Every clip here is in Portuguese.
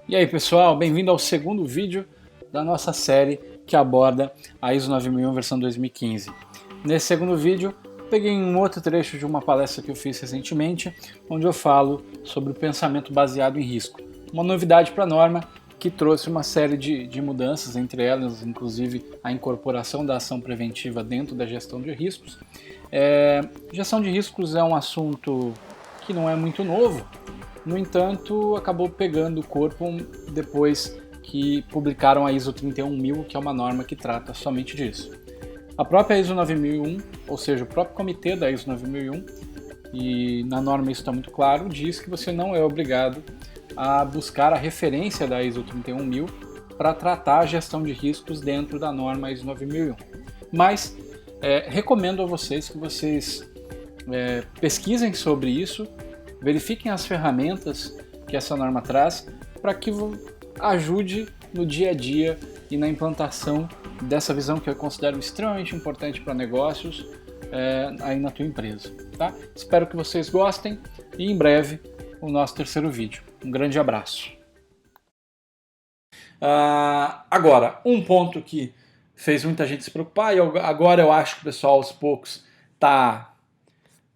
E aí pessoal, bem-vindo ao segundo vídeo da nossa série que aborda a ISO 9001 versão 2015. Nesse segundo vídeo, peguei um outro trecho de uma palestra que eu fiz recentemente, onde eu falo sobre o pensamento baseado em risco. Uma novidade para a norma que trouxe uma série de mudanças, entre elas inclusive a incorporação da ação preventiva dentro da gestão de riscos. Gestão de riscos é um assunto que não é muito novo. No entanto, acabou pegando o corpo depois que publicaram a ISO 31000, que é uma norma que trata somente disso. A própria ISO 9001, ou seja, o próprio comitê da ISO 9001, e na norma isso está muito claro, diz que você não é obrigado a buscar a referência da ISO 31000 para tratar a gestão de riscos dentro da norma ISO 9001. Mas recomendo a vocês que vocês pesquisem sobre isso, verifiquem as ferramentas que essa norma traz para que ajude no dia a dia e na implantação dessa visão que eu considero extremamente importante para negócios aí na tua empresa. Tá? Espero que vocês gostem e em breve o nosso terceiro vídeo. Um grande abraço. Agora, um ponto que fez muita gente se preocupar e agora eu acho que o pessoal aos poucos está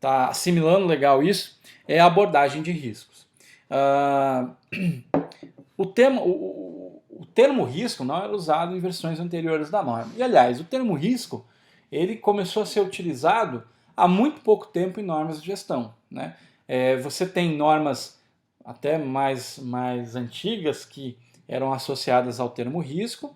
assimilando legal isso, é a abordagem de riscos. O termo risco não era usado em versões anteriores da norma. E, aliás, o termo risco ele começou a ser utilizado há muito pouco tempo em normas de gestão. Né? Você tem normas até mais antigas que eram associadas ao termo risco.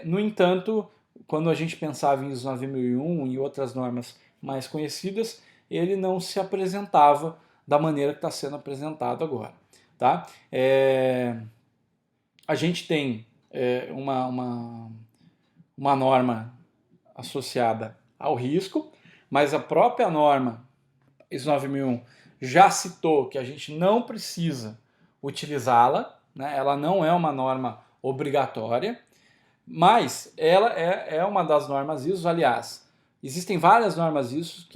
No entanto, quando a gente pensava em ISO 9001 e outras normas mais conhecidas, ele não se apresentava da maneira que está sendo apresentado agora. Tá? A gente tem uma norma associada ao risco, mas a própria norma ISO 9001 já citou que a gente não precisa utilizá-la, né? Ela não é uma norma obrigatória, mas ela é uma das normas ISO, aliás, existem várias normas ISO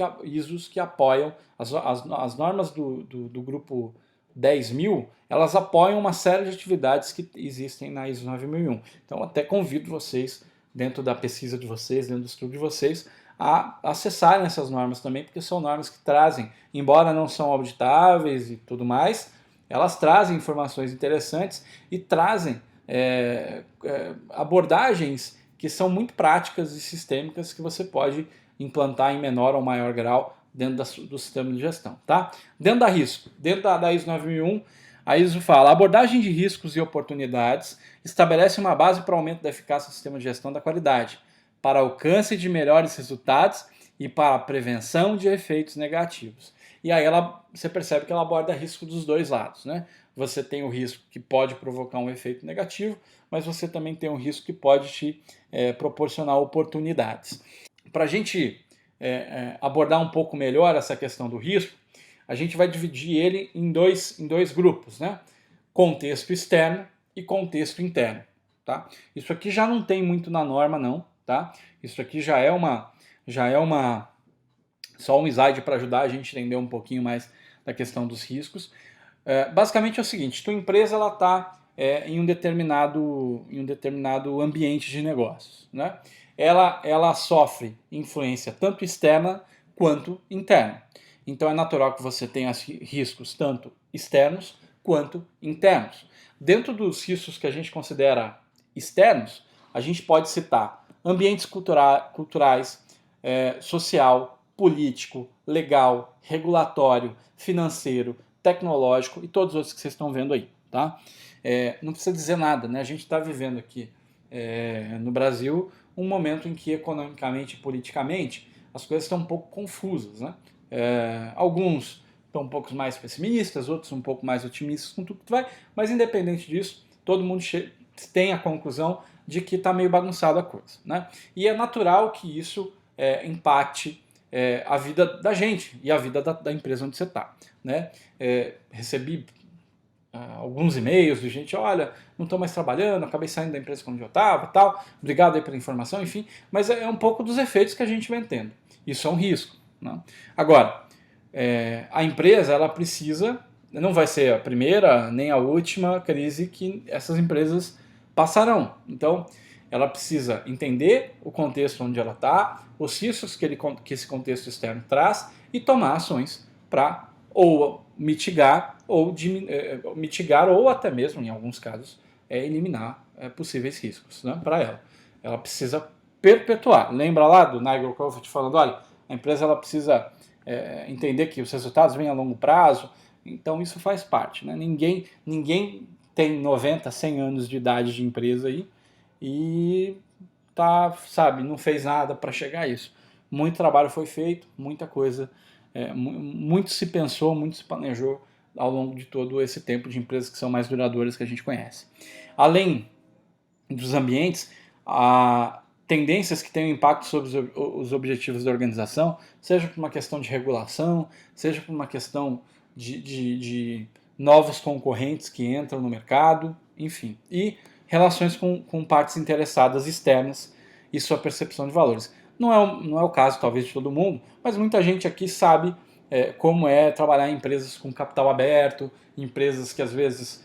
que apoiam, as normas do grupo 10.000, elas apoiam uma série de atividades que existem na ISO 9001. Então até convido vocês, dentro da pesquisa de vocês, dentro do estudo de vocês, a acessarem essas normas também, porque são normas que trazem, embora não são auditáveis e tudo mais, elas trazem informações interessantes e trazem abordagens que são muito práticas e sistêmicas que você pode implantar em menor ou maior grau dentro do sistema de gestão. Tá? Dentro da ISO 9001, a ISO fala: a abordagem de riscos e oportunidades estabelece uma base para o aumento da eficácia do sistema de gestão da qualidade, para alcance de melhores resultados e para a prevenção de efeitos negativos. E aí você percebe que ela aborda risco dos dois lados. Né? Você tem o risco que pode provocar um efeito negativo, mas você também tem um risco que pode te proporcionar oportunidades. Para a gente abordar um pouco melhor essa questão do risco, a gente vai dividir ele em dois grupos, né? Contexto externo e contexto interno. Tá? Isso aqui já não tem muito na norma, não. Tá? Isso aqui já é só um slide para ajudar a gente a entender um pouquinho mais da questão dos riscos. Basicamente é o seguinte: tua empresa está em um determinado ambiente de negócios. Né? Ela sofre influência tanto externa quanto interna. Então é natural que você tenha riscos tanto externos quanto internos. Dentro dos riscos que a gente considera externos, a gente pode citar ambientes culturais, social, político, legal, regulatório, financeiro, tecnológico e todos os outros que vocês estão vendo aí. Tá? Não precisa dizer nada, né? A gente está vivendo aqui no Brasil um momento em que economicamente e politicamente as coisas estão um pouco confusas. Né? Alguns estão um pouco mais pessimistas, outros um pouco mais otimistas com tudo que vai, mas independente disso, todo mundo tem a conclusão de que está meio bagunçada a coisa. Né? E é natural que isso impacte a vida da gente e a vida da empresa onde você está. Né? Recebi alguns e-mails de gente, olha, não estou mais trabalhando, acabei saindo da empresa onde eu estava, tal, obrigado aí pela informação, enfim, mas é um pouco dos efeitos que a gente vai tendo. Isso é um risco, né? Agora, a empresa, ela precisa, não vai ser a primeira nem a última crise que essas empresas passarão. Então, ela precisa entender o contexto onde ela está, os riscos que esse contexto externo traz e tomar ações para ou mitigar ou até mesmo, em alguns casos, eliminar possíveis riscos, né, para ela. Ela precisa perpetuar. Lembra lá do Nigel Crofts falando, olha, a empresa ela precisa entender que os resultados vêm a longo prazo, então isso faz parte, né? Ninguém tem 90, 100 anos de idade de empresa aí e tá, sabe, não fez nada para chegar a isso. Muito trabalho foi feito, muita coisa, muito se pensou, muito se planejou ao longo de todo esse tempo de empresas que são mais duradouras que a gente conhece. Além dos ambientes, tendências que têm um impacto sobre os objetivos da organização, seja por uma questão de regulação, seja por uma questão de novos concorrentes que entram no mercado, enfim, e relações com partes interessadas externas e sua percepção de valores. Não é o caso, talvez, de todo mundo, mas muita gente aqui sabe como é trabalhar em empresas com capital aberto, empresas que às vezes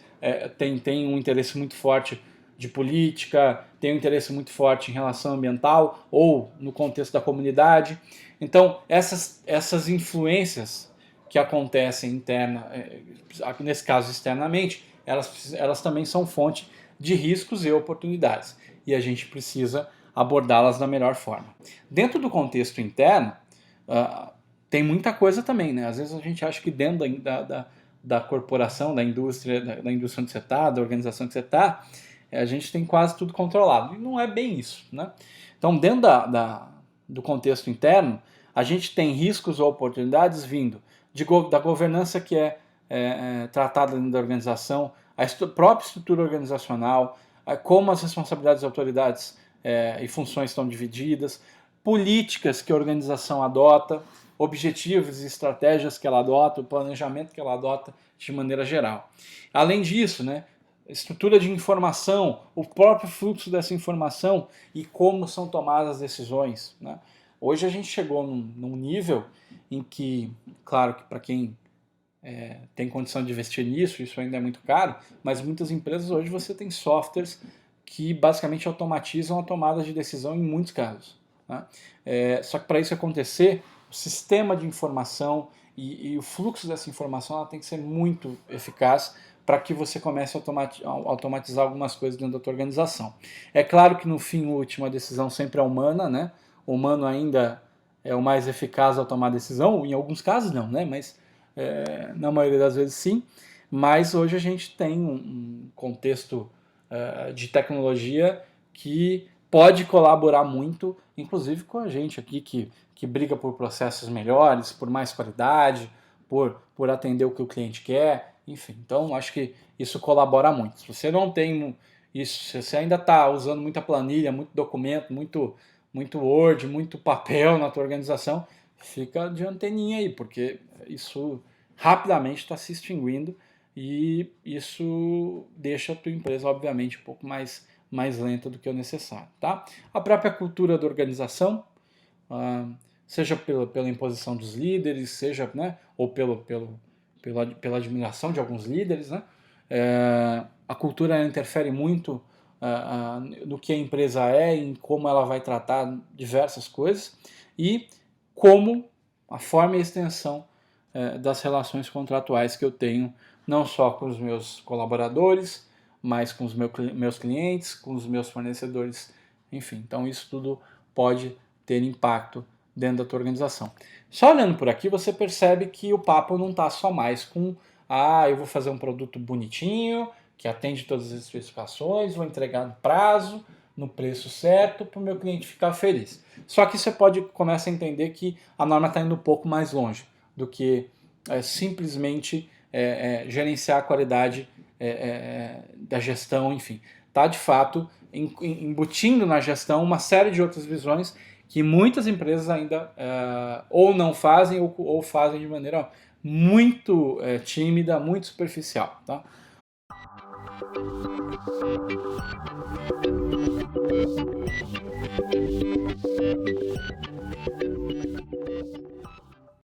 têm um interesse muito forte de política, tem um interesse muito forte em relação ambiental ou no contexto da comunidade. Então, essas influências que acontecem nesse caso externamente, elas também são fonte de riscos e oportunidades. E a gente precisa abordá-las da melhor forma. Dentro do contexto interno, tem muita coisa também, né? Às vezes a gente acha que dentro da corporação, da indústria onde você está, da organização que você está, a gente tem quase tudo controlado. E não é bem isso, né? Então, dentro do contexto interno, a gente tem riscos ou oportunidades vindo da governança que é tratada dentro da organização, a própria estrutura organizacional, como as responsabilidades das autoridades e funções estão divididas, políticas que a organização adota, objetivos e estratégias que ela adota, o planejamento que ela adota de maneira geral. Além disso, né, estrutura de informação, o próprio fluxo dessa informação e como são tomadas as decisões, né? Hoje a gente chegou num nível em que, claro que para quem tem condição de investir nisso, isso ainda é muito caro, mas muitas empresas hoje você tem softwares que basicamente automatizam a tomada de decisão em muitos casos, né? Só que para isso acontecer, o sistema de informação e o fluxo dessa informação ela tem que ser muito eficaz para que você comece a automatizar algumas coisas dentro da tua organização. É claro que no fim último a decisão sempre é humana, né? O humano ainda é o mais eficaz ao tomar decisão, em alguns casos não, né? Mas na maioria das vezes sim. Mas hoje a gente tem um contexto de tecnologia que pode colaborar muito, inclusive com a gente aqui que briga por processos melhores, por mais qualidade, por atender o que o cliente quer, enfim. Então, acho que isso colabora muito. Se você não tem isso, se você ainda está usando muita planilha, muito documento, muito Word, muito papel na tua organização, fica de anteninha aí, porque isso rapidamente está se extinguindo e isso deixa a tua empresa, obviamente, um pouco mais lenta do que o necessário, tá? A própria cultura da organização, seja pela imposição dos líderes, seja, né, ou pela admiração de alguns líderes, né? A cultura interfere muito no que a empresa é, em como ela vai tratar diversas coisas e como a forma e a extensão das relações contratuais que eu tenho, não só com os meus colaboradores, mas com os meus clientes, com os meus fornecedores, enfim. Então isso tudo pode ter impacto dentro da tua organização. Só olhando por aqui você percebe que o papo não está só mais com eu vou fazer um produto bonitinho, que atende todas as especificações, vou entregar no prazo, no preço certo, para o meu cliente ficar feliz. Só que você começa a entender que a norma está indo um pouco mais longe do que simplesmente gerenciar a qualidade da gestão, enfim. Está, de fato, embutindo na gestão uma série de outras visões que muitas empresas ainda ou não fazem ou fazem de maneira muito tímida, muito superficial, tá?